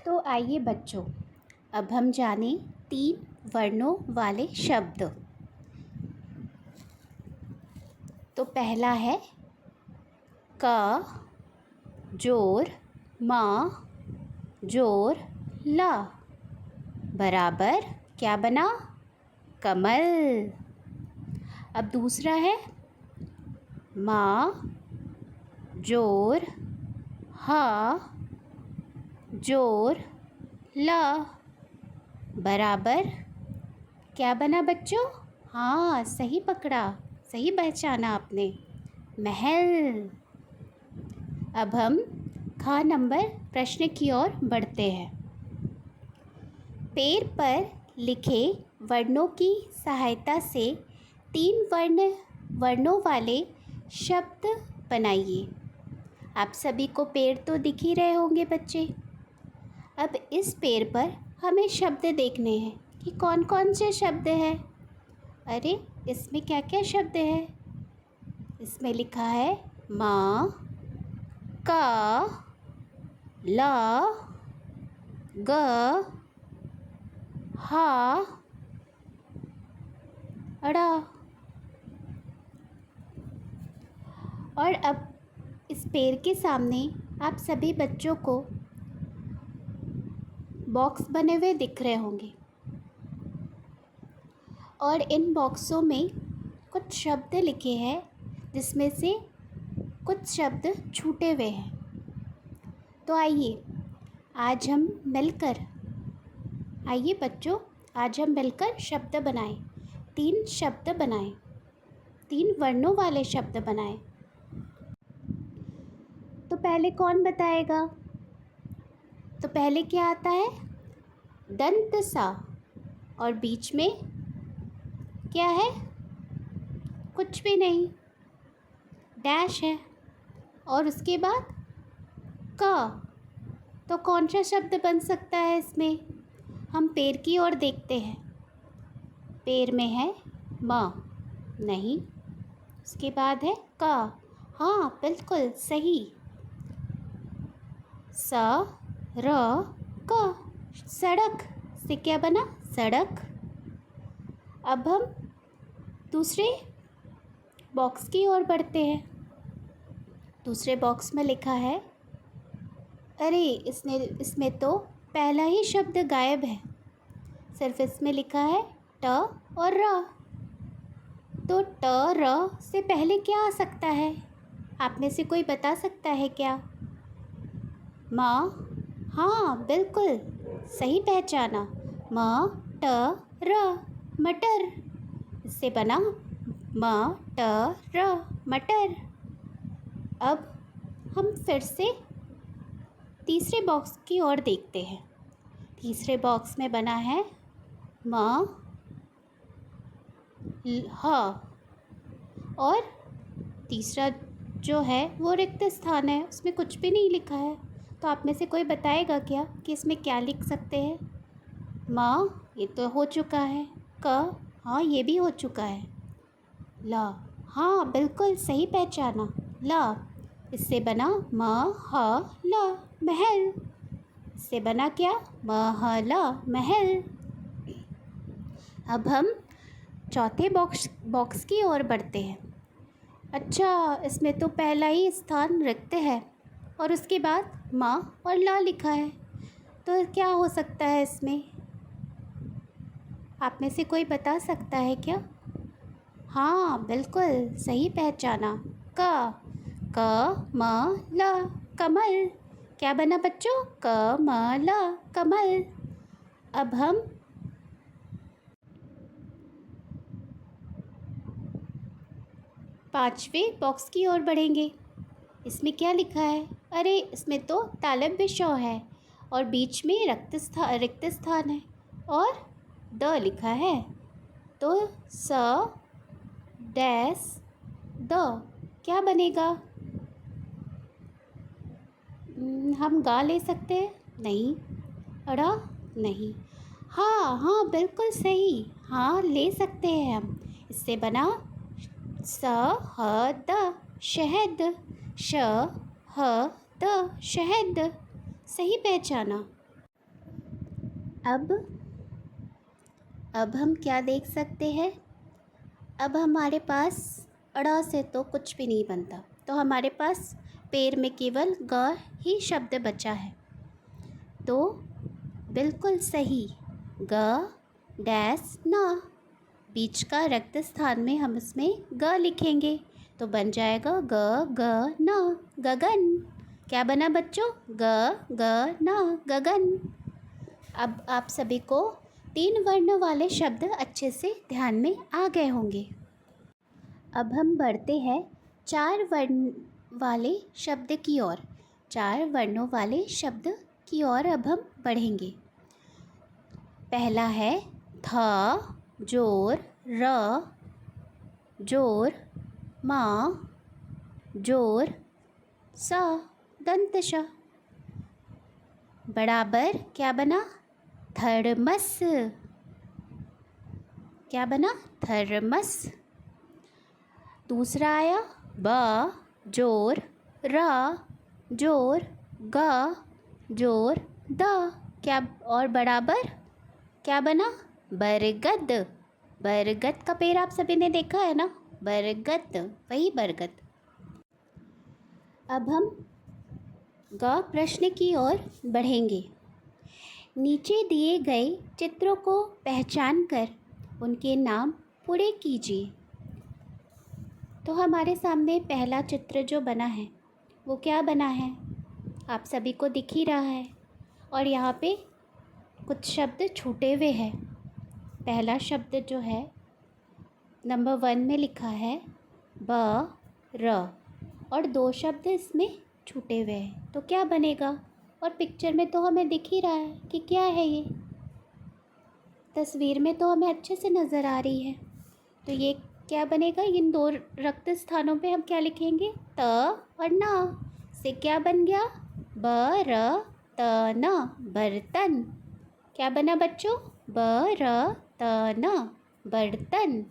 तो आइए बच्चों, अब हम जानें 3 वर्णों वाले शब्द। तो पहला है क जोर मा जोर ला बराबर क्या बना? कमल। अब दूसरा है मा जोर हा जोर ला बराबर क्या बना बच्चों? हाँ, सही पकड़ा, सही पहचाना आपने, महल। अब हम ख नंबर प्रश्न की ओर बढ़ते हैं। पेड़ पर लिखे वर्णों की सहायता से 3 वर्णों वाले शब्द बनाइए। आप सभी को पेड़ तो दिख ही रहे होंगे बच्चे। अब इस पेड़ पर हमें शब्द देखने हैं कि कौन कौन से शब्द हैं। अरे, इसमें क्या क्या शब्द है? इसमें लिखा है माँ, का, ला, ग, हा, अड़ा। और अब इस पेड़ के सामने आप सभी बच्चों को बॉक्स बने हुए दिख रहे होंगे और इन बॉक्सों में कुछ शब्द लिखे हैं जिसमें से कुछ शब्द छूटे हुए हैं। तो आइए बच्चों, आज हम मिलकर शब्द बनाएं। 3 शब्द बनाएं, 3 वर्णों वाले शब्द बनाएं। तो पहले कौन बताएगा? तो पहले क्या आता है? दंत सा। और बीच में क्या है? कुछ भी नहीं, डैश है। और उसके बाद का। तो कौन सा शब्द बन सकता है इसमें? हम पेड़ की ओर देखते हैं। पेड़ में है माँ, नहीं। उसके बाद है का, हाँ बिल्कुल सही। स र क, सड़क से क्या बना? सड़क। अब हम दूसरे बॉक्स की ओर बढ़ते हैं। दूसरे बॉक्स में लिखा है, अरे इसमें तो पहला ही शब्द गायब है। सिर्फ इसमें लिखा है ट और र। तो ट र से पहले क्या आ सकता है? आप में से कोई बता सकता है क्या? माँ, हाँ बिल्कुल सही पहचाना, माँ ट र, मटर। इससे बना म ट र, मटर। अब हम फिर से तीसरे बॉक्स की ओर देखते हैं। तीसरे बॉक्स में बना है म ह। और तीसरा जो है वो रिक्त स्थान है, उसमें कुछ भी नहीं लिखा है। तो आप में से कोई बताएगा क्या कि इसमें क्या लिख सकते हैं? माँ, ये तो हो चुका है। क, हाँ ये भी हो चुका है। ला, हाँ बिल्कुल सही पहचाना, ला। इससे बना म ह ला, महल। इससे बना क्या? महला, महल। अब हम चौथे बॉक्स की ओर बढ़ते हैं। अच्छा, इसमें तो पहला ही स्थान रिक्त है और उसके बाद माँ और ला लिखा है। तो क्या हो सकता है इसमें? आप में से कोई बता सकता है क्या? हाँ बिल्कुल सही पहचाना, क म ल, कमल। क्या बना बच्चों? क म ल, कमल। अब हम पांचवें बॉक्स की ओर बढ़ेंगे। इसमें क्या लिखा है? अरे, इसमें तो तालव्य श है और बीच में रिक्त स्थान है और द लिखा है। तो स डैश द क्या बनेगा? हम गा ले सकते हैं? नहीं। अड़ा? नहीं। हाँ हाँ बिल्कुल सही, हाँ ले सकते हैं हम। इससे बना स ह द, शहद। श ह द, शहद। सही पहचाना। अब हम क्या देख सकते हैं? अब हमारे पास अड़ा से तो कुछ भी नहीं बनता, तो हमारे पास पेड़ में केवल ग ही शब्द बचा है। तो बिल्कुल सही, ग डैश ना, बीच का रिक्त स्थान में हम इसमें ग लिखेंगे तो बन जाएगा ग ग ना, गगन। क्या बना बच्चों? ग ग ना, गगन। अब आप सभी को 3 वर्ण वाले शब्द अच्छे से ध्यान में आ गए होंगे। अब हम बढ़ते हैं 4 वर्ण वाले शब्द की ओर। 4 वर्णों वाले शब्द की ओर अब हम बढ़ेंगे। पहला है थ, जोर, र, जोर, मा, जोर, सा, दंत श। बराबर क्या बना? थर्मस। क्या बना? थर्मस। दूसरा आया ब, जोर, रा, जोर, ग, जोर, द। क्या और बराबर क्या बना? बरगद। बरगद का पेड़ आप सभी ने देखा है ना, बरगद, वही बरगद। अब हम ग प्रश्न की ओर बढ़ेंगे। नीचे दिए गए चित्रों को पहचान कर उनके नाम पूरे कीजिए। तो हमारे सामने पहला चित्र जो बना है वो क्या बना है? आप सभी को दिख ही रहा है, और यहाँ पे कुछ शब्द छूटे हुए हैं। पहला शब्द जो है नंबर 1 में लिखा है ब, र, और 2 शब्द इसमें छूटे हुए हैं। तो क्या बनेगा? और पिक्चर में तो हमें दिख ही रहा है कि क्या है ये, तस्वीर में तो हमें अच्छे से नज़र आ रही है। तो ये क्या बनेगा? इन 2 रिक्त स्थानों पे हम क्या लिखेंगे? त और ना। से क्या बन गया? ब र त न, बर्तन। क्या बना बच्चों? ब र त न, बर्तन।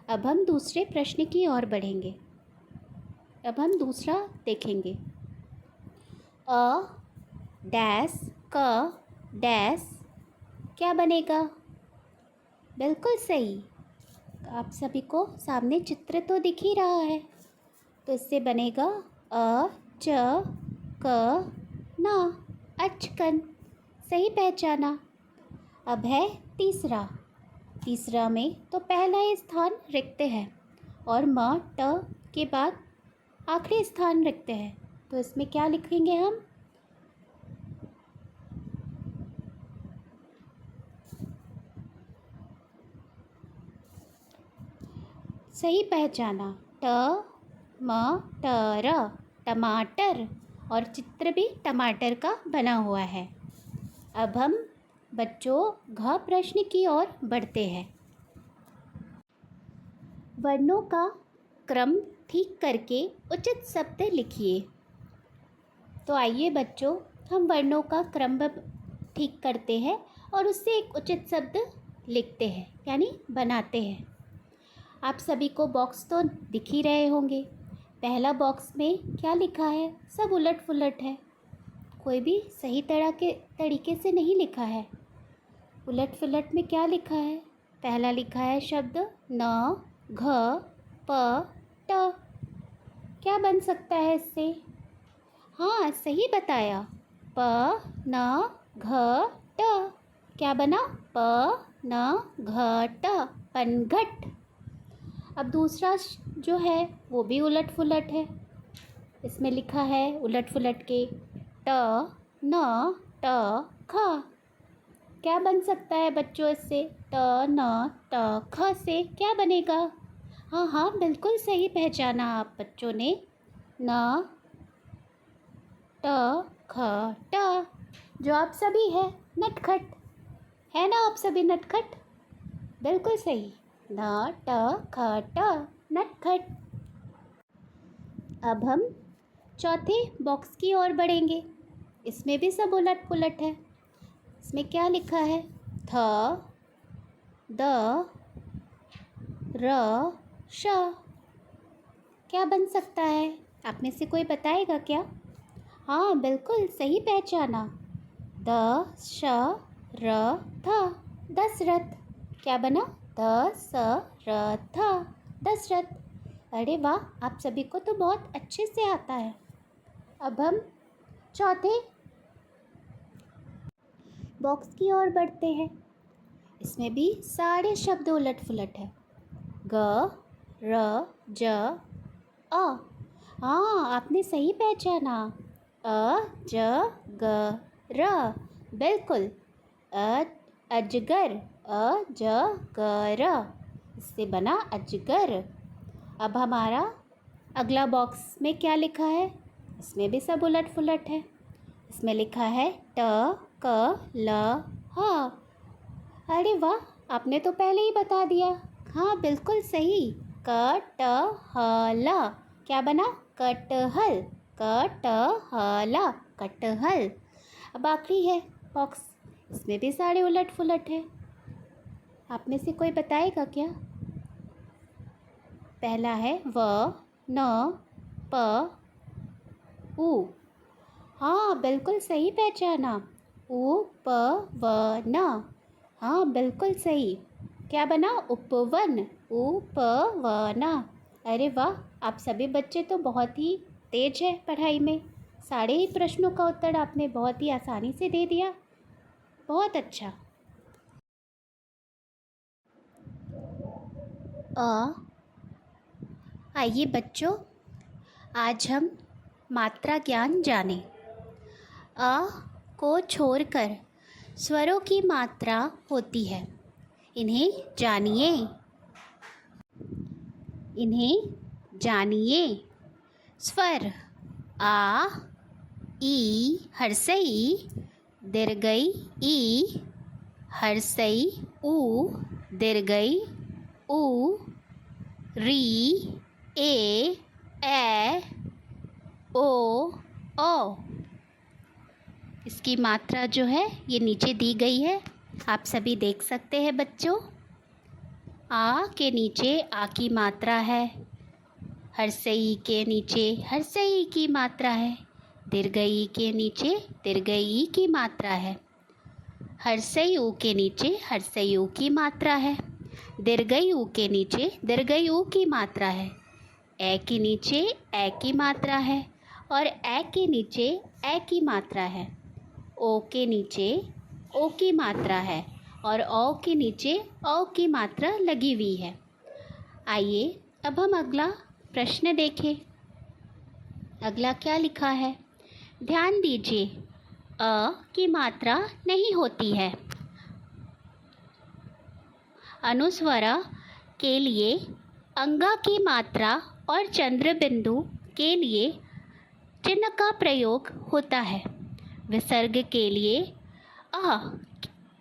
अब हम दूसरे प्रश्न की ओर बढ़ेंगे। अब हम दूसरा देखेंगे। अ डैश क डैश, क्या बनेगा? बिल्कुल सही, आप सभी को सामने चित्र तो दिख ही रहा है। तो इससे बनेगा अ च क ना, अचकन। सही पहचाना। अब है तीसरा। तीसरा में तो पहला ही स्थान रिक्त है और म ट के बाद आखिरी स्थान रिक्त है। तो इसमें क्या लिखेंगे हम? सही पहचाना, ट म ट र, टमाटर। और चित्र भी टमाटर का बना हुआ है। अब हम बच्चों घ प्रश्न की ओर बढ़ते हैं। वर्णों का क्रम ठीक करके उचित शब्द लिखिए। तो आइए बच्चों, हम वर्णों का क्रम ठीक करते हैं और उससे एक उचित शब्द लिखते हैं, यानी बनाते हैं। आप सभी को बॉक्स तो दिख ही रहे होंगे। पहला बॉक्स में क्या लिखा है? सब उलट पुलट है, कोई भी सही तरीके से नहीं लिखा है। उलट पुलट में क्या लिखा है? पहला लिखा है शब्द न, घ, प, ट। क्या बन सकता है इससे? हाँ, सही बताया, प, न, घ, ट। क्या बना? प, न, घ, ट, पनघट। अब दूसरा जो है वो भी उलट पुलट है। इसमें लिखा है उलट पुलट के ट, न, ट, ख। क्या बन सकता है बच्चों इससे? ट, न, ट, ख से क्या बनेगा? हाँ हाँ, बिल्कुल सही पहचाना आप बच्चों ने, न, ट, ख, ट। जो आप सभी है नटखट, है ना आप सभी नटखट? बिल्कुल सही, न, ट, ख, ट, नटखट। अब हम चौथे बॉक्स की ओर बढ़ेंगे। इसमें भी सब उलट पुलट है। इसमें क्या लिखा है? थ, द, र, श। क्या बन सकता है? आप में से कोई बताएगा क्या? हाँ, बिल्कुल सही पहचाना, द, श, र था दशरथ। क्या बना? दशरथ, दशरथ। अरे वाह, आप सभी को तो बहुत अच्छे से आता है। अब हम चौथे बॉक्स की ओर बढ़ते हैं। इसमें भी सारे शब्द उलट पुलट है। ग, र, ज, अ। हाँ, आपने सही पहचाना। अ, ज, ग, र। बिल्कुल। अजगर, अजगर। इससे बना अजगर। अब हमारा अगला बॉक्स में क्या लिखा है? इसमें भी सब उलट पुलट है। इसमें लिखा है ट, क, ल, ह। अरे वाह, आपने तो पहले ही बता दिया। हाँ, बिल्कुल सही। कटहल। क्या बना? कटहल, कटहल, कटहल। अब आखिरी है बॉक्स। इसमें भी सारे उलट पुलट है। आप में से कोई बताएगा क्या? पहला है व, न, प, उ। हाँ, बिल्कुल सही पहचाना। उ, प, व, न। हाँ, बिल्कुल सही। क्या बना? उपवन, उपवन। अरे वाह, आप सभी बच्चे तो बहुत ही तेज है पढ़ाई में। सारे ही प्रश्नों का उत्तर आपने बहुत ही आसानी से दे दिया। बहुत अच्छा। आइए बच्चों, आज हम मात्रा ज्ञान जानें। अ को छोड़कर स्वरों की मात्रा होती है। इन्हें जानिए। इन्हें जानिए। स्वर आ, ई, हर्षई, दीर्घई ई, हर्षई उ, दीर्घई उ, री, ए, ओ, औ। इसकी मात्रा जो है ये नीचे दी गई है, आप सभी देख सकते हैं बच्चों। आ के नीचे आ की मात्रा है, हर्षई के नीचे हर्षई की मात्रा है, दीर्घई के नीचे दीर्घई की मात्रा है, हर्षई ऊ के नीचे हर्षई ऊ की मात्रा है, दीर्घई ऊ के नीचे दीर्घई ऊ की मात्रा है, ए के नीचे ए की मात्रा है और ए के नीचे ए की मात्रा है, ओ के नीचे ओ की मात्रा है और औ के नीचे औ की मात्रा लगी हुई है। आइए अब हम अगला प्रश्न देखें। अगला क्या लिखा है? ध्यान दीजिए, अ की मात्रा नहीं होती है। अनुस्वारा के लिए अंगा की मात्रा और चंद्र बिंदु के लिए चिन्ह का प्रयोग होता है। विसर्ग के लिए अ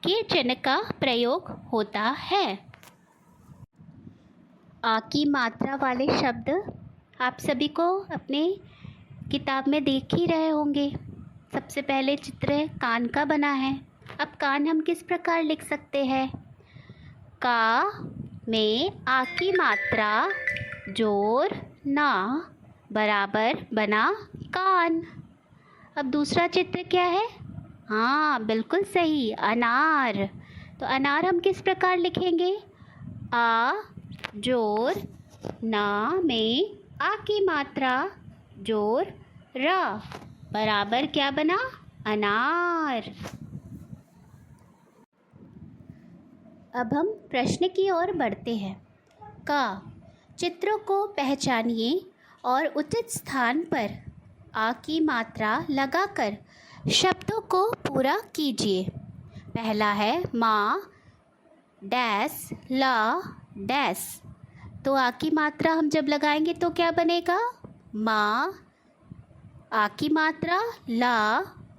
के चिन्ह का प्रयोग होता है। आ की मात्रा वाले शब्द आप सभी को अपने किताब में देख ही रहे होंगे। सबसे पहले चित्र कान का बना है। अब कान हम किस प्रकार लिख सकते हैं? का में आ की मात्रा जोर ना बराबर बना कान। अब दूसरा चित्र क्या है? हाँ, बिल्कुल सही, अनार। तो अनार हम किस प्रकार लिखेंगे? आ जोर ना में आ की मात्रा जोर र बराबर क्या बना? अनार। अब हम प्रश्न की ओर बढ़ते हैं। का चित्रों को पहचानिए और उचित स्थान पर आ की मात्रा लगाकर शब्दों को पूरा कीजिए। पहला है माँ डैश ला डैश। तो आ की मात्रा हम जब लगाएंगे तो क्या बनेगा? माँ, आ की मात्रा ला,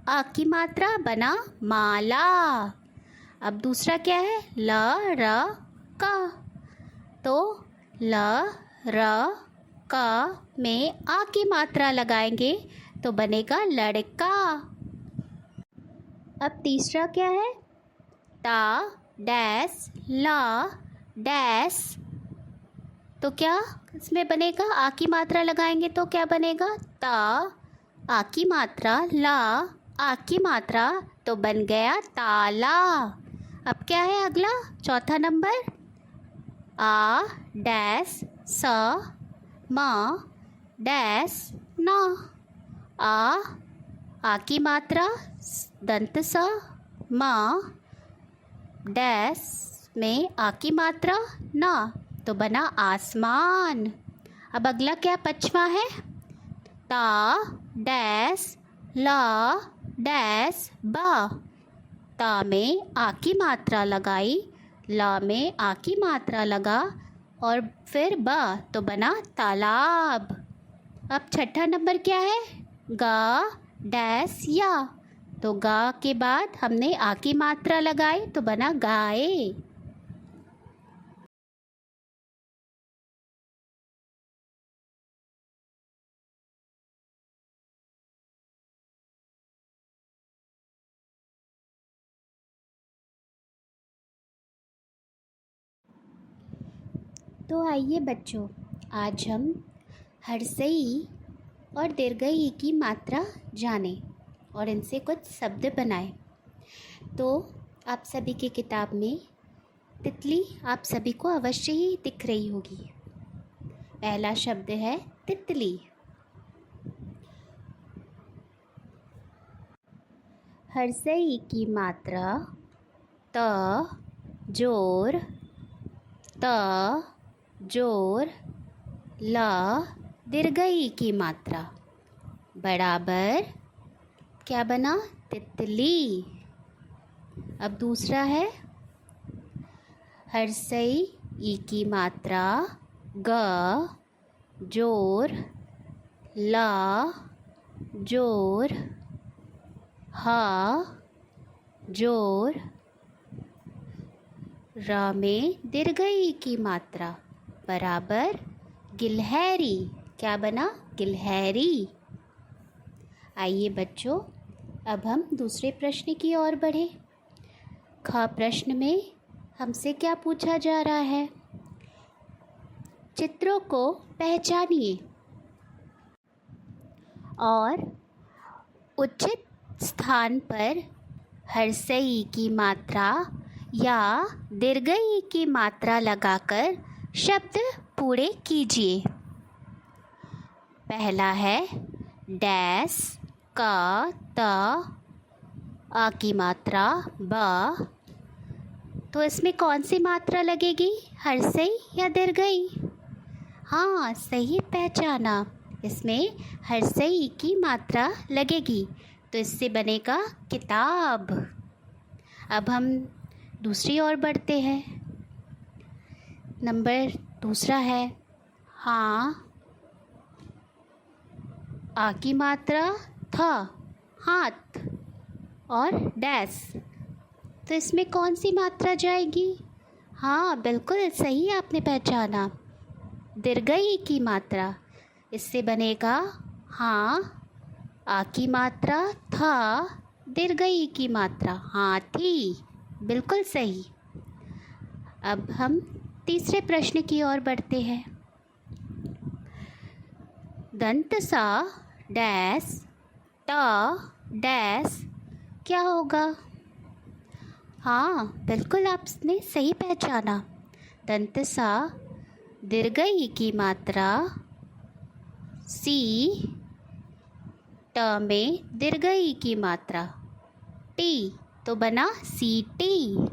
आ की मात्रा बना माला। अब दूसरा क्या है? ल र का। तो ल र का में आ की मात्रा लगाएंगे तो बनेगा लड़का। अब तीसरा क्या है? ता डैश ला डैश। तो क्या इसमें बनेगा? आ की मात्रा लगाएंगे तो क्या बनेगा? ता, आ की मात्रा ला, आ की मात्रा तो बन गया ताला। अब क्या है अगला, चौथा नंबर, आ डैश स म डैश न। आ की मात्रा दंत स, म डैश में आ की मात्रा न, तो बना आसमान। अब अगला क्या पांचवा है, ता डैश ला डैश बा। ता में आ की मात्रा लगाई, ला में आ की मात्रा लगा और फिर बा, तो बना तालाब। अब छठा नंबर क्या है, गा डैश या। तो गा के बाद हमने आ की मात्रा लगाई तो बना गाय। तो आइए बच्चों, आज हम हर्षई और दीर्घई की मात्रा जानें और इनसे कुछ शब्द बनाएं। तो आप सभी की किताब में तितली आप सभी को अवश्य ही दिख रही होगी। पहला शब्द है तितली। हर्षई की मात्रा त जोर त जोर, ल दीर्घई की मात्रा बराबर क्या बना, तितली। अब दूसरा है हर्षई ई की मात्रा ग जोर ला जोर हा जोर, र में दीर्घई की मात्रा बराबर गिलहरी। क्या बना, गिलहरी। आइए बच्चों, अब हम दूसरे प्रश्न की ओर बढ़े। ख प्रश्न में हमसे क्या पूछा जा रहा है, चित्रों को पहचानिए और उचित स्थान पर हर्षई की मात्रा या दीर्घई की मात्रा लगाकर शब्द पूरे कीजिए। पहला है डैश का त आ की मात्रा ब। तो इसमें कौन सी मात्रा लगेगी, हर्षई या दीर्घई? हाँ, सही पहचाना, इसमें हर्षई की मात्रा लगेगी, तो इससे बनेगा किताब। अब हम दूसरी ओर बढ़ते हैं। नंबर दूसरा है हाँ, आ की मात्रा था हाथ और डैश, तो इसमें कौन सी मात्रा जाएगी? हाँ, बिल्कुल सही आपने पहचाना, दीर्घई की मात्रा। इससे बनेगा हाँ, आ की मात्रा था दीर्घई की मात्रा हाथी। बिल्कुल सही। अब हम तीसरे प्रश्न की ओर बढ़ते हैं। दंत सा डैश ता डैश क्या होगा? हाँ, बिल्कुल आपने सही पहचाना, दंत सा दीर्घई की मात्रा सी, ट में दीर्घई की मात्रा टी, तो बना सीटी।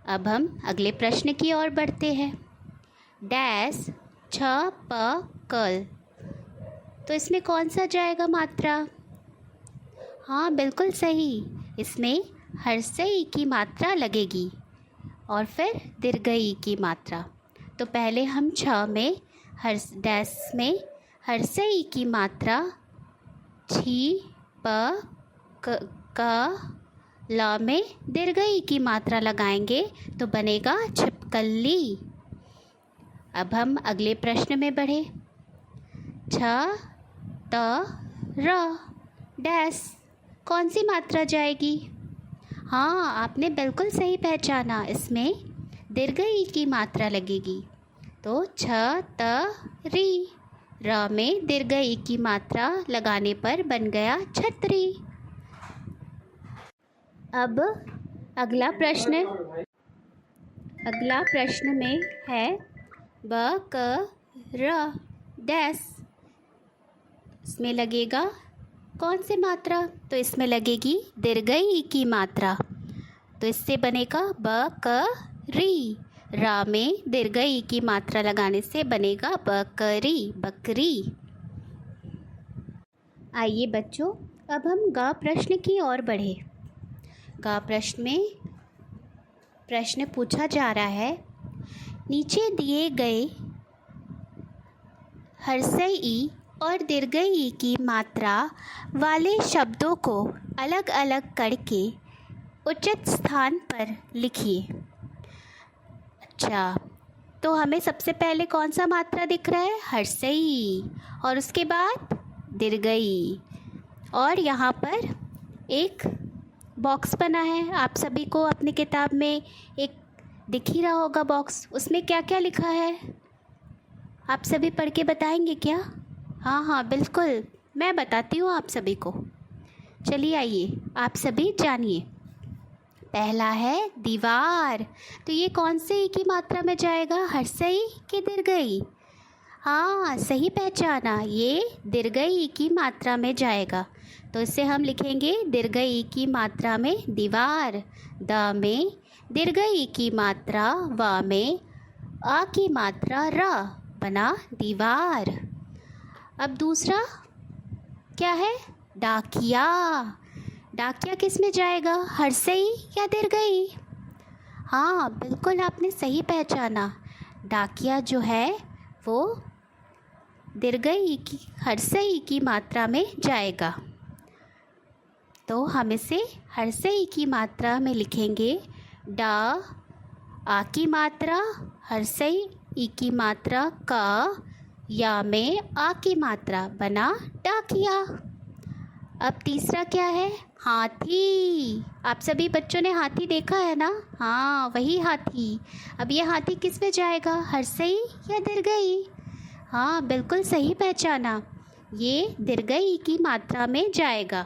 अब हम अगले प्रश्न की ओर बढ़ते हैं। डैश छ प कल, तो इसमें कौन सा जाएगा मात्रा? हाँ, बिल्कुल सही, इसमें हर्षई की मात्रा लगेगी और फिर दीर्घई की मात्रा। तो पहले हम छ में डैश में हर्षई की मात्रा छी प क ल में दीर्घई की मात्रा लगाएंगे तो बनेगा छिपकली। अब हम अगले प्रश्न में बढ़े। छ त र डैश कौन सी मात्रा जाएगी? हाँ, आपने बिल्कुल सही पहचाना, इसमें दीर्घई की मात्रा लगेगी, तो छ त री, र में दीर्घई की मात्रा लगाने पर बन गया छतरी। अब अगला प्रश्न में है ब क र डैश। इसमें लगेगा कौन सी मात्रा? तो इसमें लगेगी दीर्घई की मात्रा। तो इससे बनेगा ब क री। रा में दीर्घई की मात्रा लगाने से बनेगा बकरी, बकरी। आइए बच्चों, अब हम ग प्रश्न की ओर बढ़े। ग प्रश्न में प्रश्न पूछा जा रहा है, नीचे दिए गए हर्षई ई और दीर्घई ई की मात्रा वाले शब्दों को अलग अलग करके उचित स्थान पर लिखिए। अच्छा, तो हमें सबसे पहले कौन सा मात्रा दिख रहा है? हर्षई, और उसके बाद दीर्घई। और यहाँ पर एक बॉक्स बना है, आप सभी को अपनी किताब में एक दिख ही रहा होगा बॉक्स। उसमें क्या क्या लिखा है आप सभी पढ़ के बताएंगे क्या? हाँ हाँ बिल्कुल, मैं बताती हूँ आप सभी को। चलिए आइए आप सभी जानिए। पहला है दीवार। तो ये कौन से ई की मात्रा में जाएगा? हर्षई कि दीर्घई? हाँ सही पहचाना, ये दीर्घई ई की मात्रा में जाएगा। तो इसे हम लिखेंगे दीर्घई ई की मात्रा में दीवार। द में दीर्घई ई की मात्रा, व में आ की मात्रा र, बना दीवार। अब दूसरा क्या है? डाकिया। डाकिया किस में जाएगा? हर्षई या दीर्घई? हाँ बिल्कुल आपने सही पहचाना, डाकिया जो है वो दीर्घई की, हर्षई की मात्रा में जाएगा। तो हम इसे हर्षई की मात्रा में लिखेंगे डा, आ की मात्रा, हर्षई ई की मात्रा क, या में आ की मात्रा, बना डाकिया। अब तीसरा क्या है? हाथी। आप सभी बच्चों ने हाथी देखा है ना? हाँ वही हाथी। अब ये हाथी किस में जाएगा? हर्षई या दीर्घई? हाँ बिल्कुल सही पहचाना, ये दीर्घई की मात्रा में जाएगा।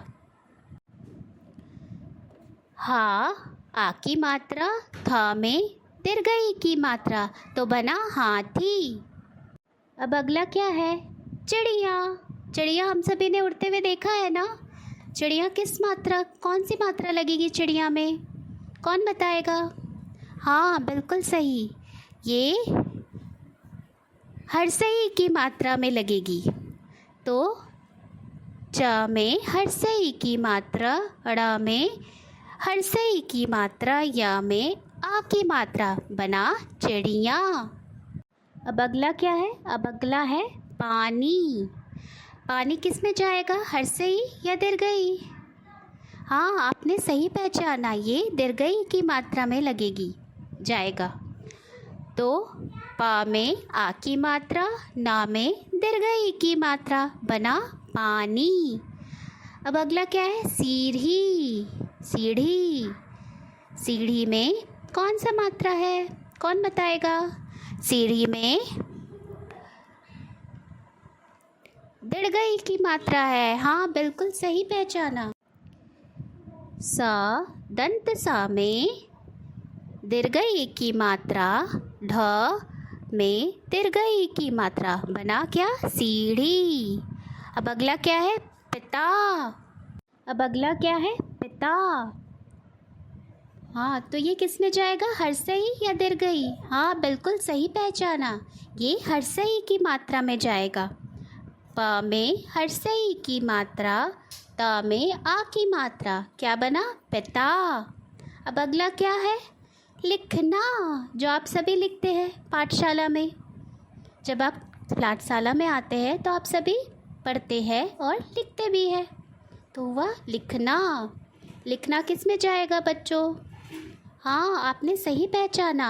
हा, आ की मात्रा, थ में दीर्घई की मात्रा, तो बना हाथी। अब अगला क्या है? चिड़िया। चिड़िया हम सभी ने उड़ते हुए देखा है ना? चिड़िया किस मात्रा, कौन सी मात्रा लगेगी चिड़िया में? कौन बताएगा? हाँ बिल्कुल सही, ये हर्षई की मात्रा में लगेगी। तो च में हर्षई की मात्रा, ड़ में हर्षई की मात्रा, या में आ की मात्रा, बना चिड़िया। अब अगला क्या है? अब अगला है पानी। पानी किस में जाएगा? हर्षई या दीर्घई? हाँ आपने सही पहचाना, ये दीर्घई की मात्रा में लगेगी, जाएगा। तो पा में आ की मात्रा, ना में दीर्घई की मात्रा, बना पानी। अब अगला क्या है? सीढ़ी। सीढ़ी। सीढ़ी में कौन सा मात्रा है? कौन बताएगा? सीढ़ी में दीर्घई की मात्रा है। हाँ बिल्कुल सही पहचाना। सा, दंत सा में दीर्घई की मात्रा, ढ में दीर्घई की मात्रा, बना क्या? सीढ़ी। अब अगला क्या है? पिता। अब अगला क्या है? पिता। हाँ तो ये किस में जाएगा? हर्षई या दीर्घई? हाँ बिल्कुल सही पहचाना, ये हर्षई की मात्रा में जाएगा। प में हर्षई की मात्रा, त में आ की मात्रा, क्या बना? पिता। अब अगला क्या है? लिखना, जो आप सभी लिखते हैं पाठशाला में। जब आप पाठशाला में आते हैं तो आप सभी पढ़ते हैं और लिखते भी हैं। तो वह लिखना। लिखना किस में जाएगा बच्चों? हाँ आपने सही पहचाना,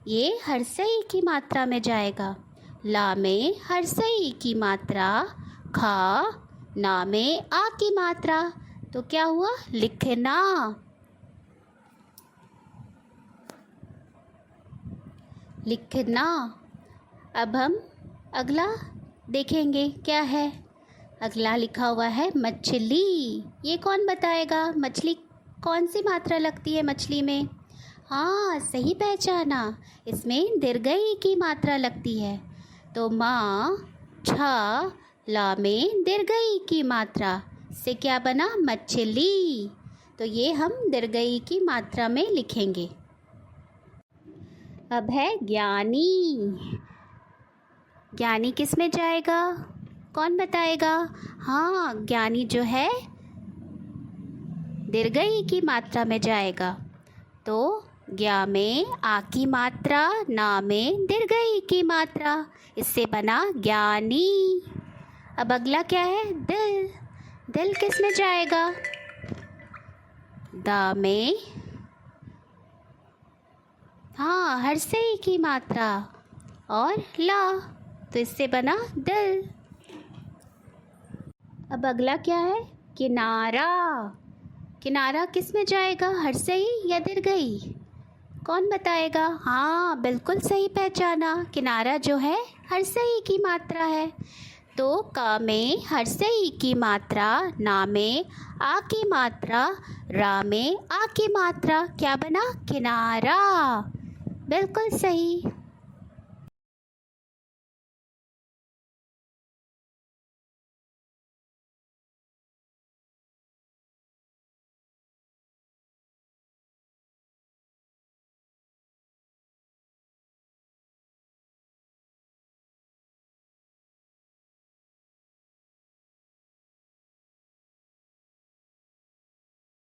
ये हर्षई की मात्रा में जाएगा। ला में हर्षई की मात्रा, खा, ना में आ की मात्रा, तो क्या हुआ? लिखना। लिखना। अब हम अगला देखेंगे क्या है। अगला लिखा हुआ है मछली। ये कौन बताएगा? मछली कौन सी मात्रा लगती है मछली में? हाँ, सही पहचाना, इसमें दीर्घई की मात्रा लगती है। तो माँ छ ला में दीर्घई की मात्रा से क्या बना? मछली। तो ये हम दीर्घई की मात्रा में लिखेंगे। अब है ज्ञानी। ज्ञानी किस में जाएगा? कौन बताएगा? हाँ, ज्ञानी जो है दीर्घई की मात्रा में जाएगा। तो ज्ञा में आ की मात्रा, ना में दीर्घई की मात्रा, इससे बना ज्ञानी। अब अगला क्या है? दिल। दिल किस में जाएगा? दा में हाँ हर्षई की मात्रा और ला, तो इससे बना दिल। अब अगला क्या है? किनारा। किनारा किस में जाएगा? हर्षई या दीर्घई? कौन बताएगा? हाँ, बिल्कुल सही पहचाना, किनारा जो है हर्षई की मात्रा है। तो का में हर्षई की मात्रा, ना में आ की मात्रा, रा में आ की मात्रा, क्या बना? किनारा। बिल्कुल सही।